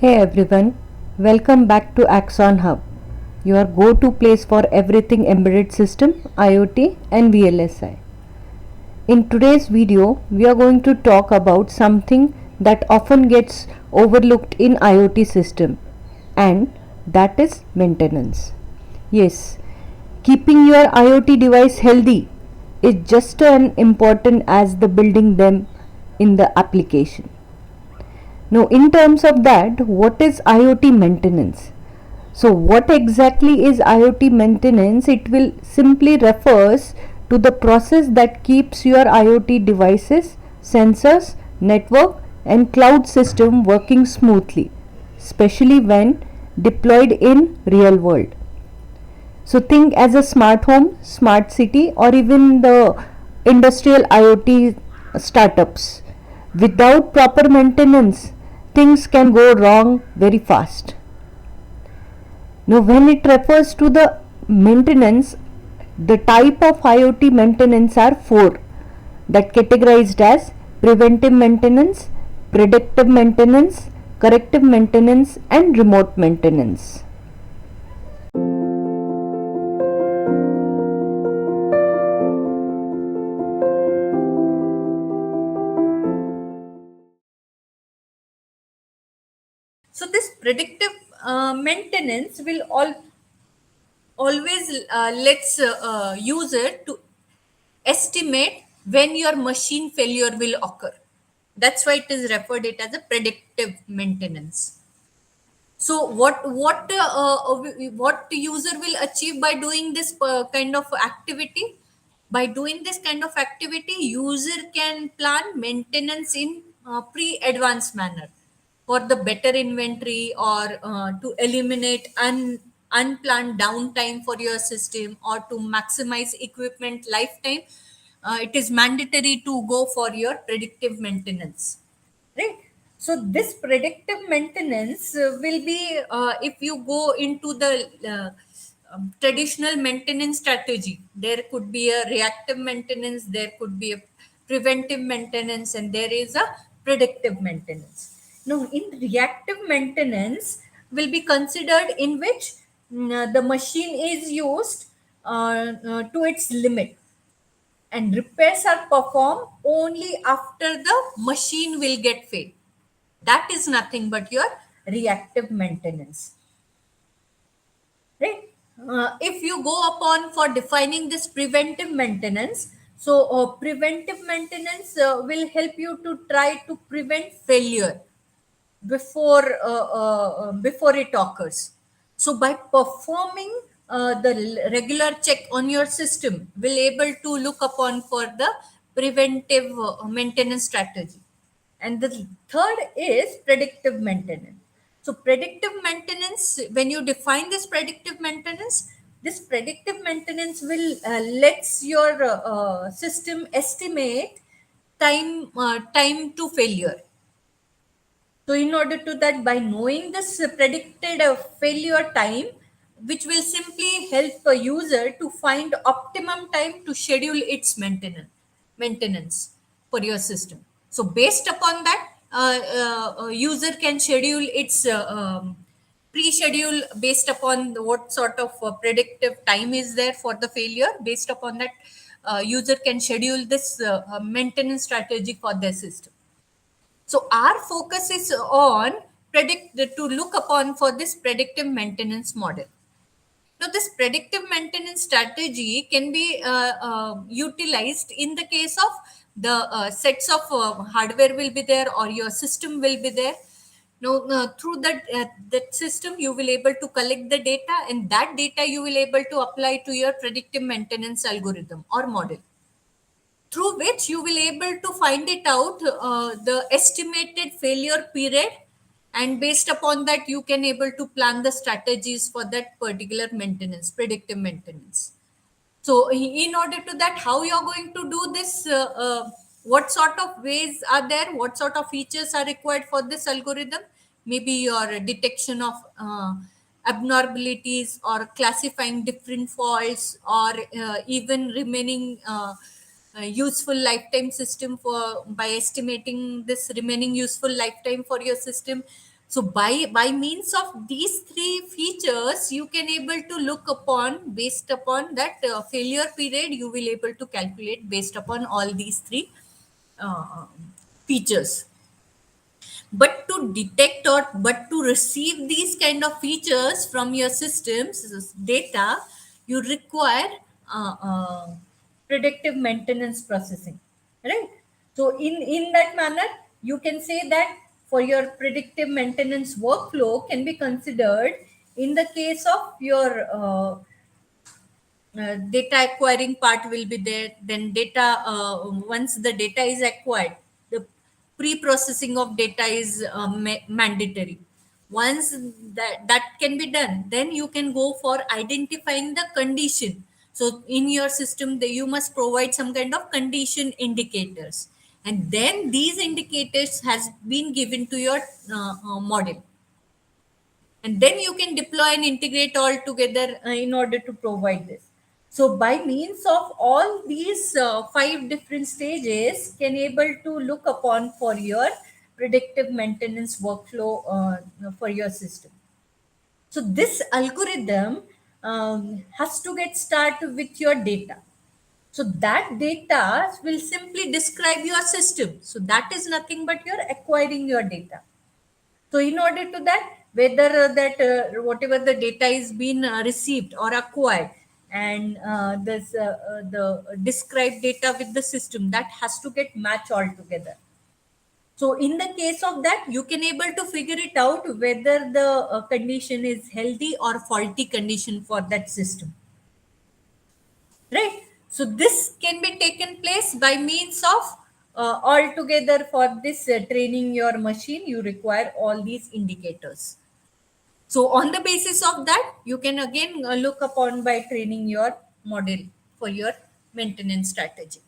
Hey everyone, welcome back to Axon Hub, your go-to place for everything embedded system, IoT and VLSI. In today's video, we are going to talk about something that often gets overlooked in IoT system, and that is maintenance. Yes, keeping your IoT device healthy is just as important as the building them in the application. Now, in terms of that, what is IoT maintenance? So, what exactly is IoT maintenance? It will simply refers to the process that keeps your IoT devices, sensors, network, and cloud system working smoothly, especially when deployed in real world. So, think as a smart home, smart city, or even the industrial IoT startups. Without proper maintenance, things can go wrong very fast. Now, when it refers to the maintenance, the type of IoT maintenance are four that categorized as preventive maintenance, predictive maintenance, corrective maintenance, and remote maintenance. So this predictive maintenance will always lets user to estimate when your machine failure will occur. That's why it is referred it as a predictive maintenance. So what the user will achieve by doing this kind of activity? By doing this kind of activity, user can plan maintenance in pre-advanced manner for the better inventory or to eliminate unplanned downtime for your system or to maximize equipment lifetime. It is mandatory to go for your predictive maintenance, right? So this predictive maintenance will be if you go into the traditional maintenance strategy, there could be a reactive maintenance, there could be a preventive maintenance, and there is a predictive maintenance. Now in reactive maintenance will be considered in which the machine is used to its limit, and repairs are performed only after the machine will get failed. That is nothing but your reactive maintenance, right? If you go upon for defining this preventive maintenance, so preventive maintenance will help you to try to prevent failure before it occurs. So by performing the regular check on your system, will able to look upon for the preventive maintenance strategy. And the third is predictive maintenance. So predictive maintenance, when you define this predictive maintenance will lets your system estimate time to failure. So, in order to that, by knowing this predicted failure time, which will simply help a user to find optimum time to schedule its maintenance for your system. So, based upon that, user can schedule its pre-schedule based upon what sort of predictive time is there for the failure. Based upon that, user can schedule this maintenance strategy for their system. So our focus is on predict to look upon for this predictive maintenance model. Now, this predictive maintenance strategy can be utilized in the case of the sets of hardware will be there or your system will be there. Now, through that system, you will able to collect the data, and that data you will able to apply to your predictive maintenance algorithm or model, through which you will able to find it out the estimated failure period, and based upon that you can able to plan the strategies for that particular maintenance, predictive maintenance. So in order to that, how you're going to do this, what sort of ways are there, what sort of features are required for this algorithm? Maybe your detection of abnormalities or classifying different faults, or even remaining useful lifetime system for by estimating this remaining useful lifetime for your system. So by means of these three features, you can able to look upon, based upon that failure period, you will able to calculate based upon all these three uh, features. But to detect or but to receive these kind of features from your systems data, you require predictive maintenance processing, right? So in that manner, you can say that for your predictive maintenance workflow can be considered in the case of your data acquiring part will be there. Then data, once the data is acquired, the pre-processing of data is mandatory. Once that can be done, then you can go for identifying the condition. So in your system, you must provide some kind of condition indicators, and then these indicators has been given to your model, and then you can deploy and integrate all together in order to provide this. So by means of all these five different stages, can able to look upon for your predictive maintenance workflow for your system. So this algorithm has to get started with your data. So that data will simply describe your system. So that is nothing but you're acquiring your data. So in order to that, whether that whatever the data is being received or acquired, and this the described data with the system, that has to get matched all together. So in the case of that, you can able to figure it out whether the condition is healthy or faulty condition for that system, right? So this can be taken place by means of altogether for this training your machine, you require all these indicators. So on the basis of that, you can again look upon by training your model for your maintenance strategy.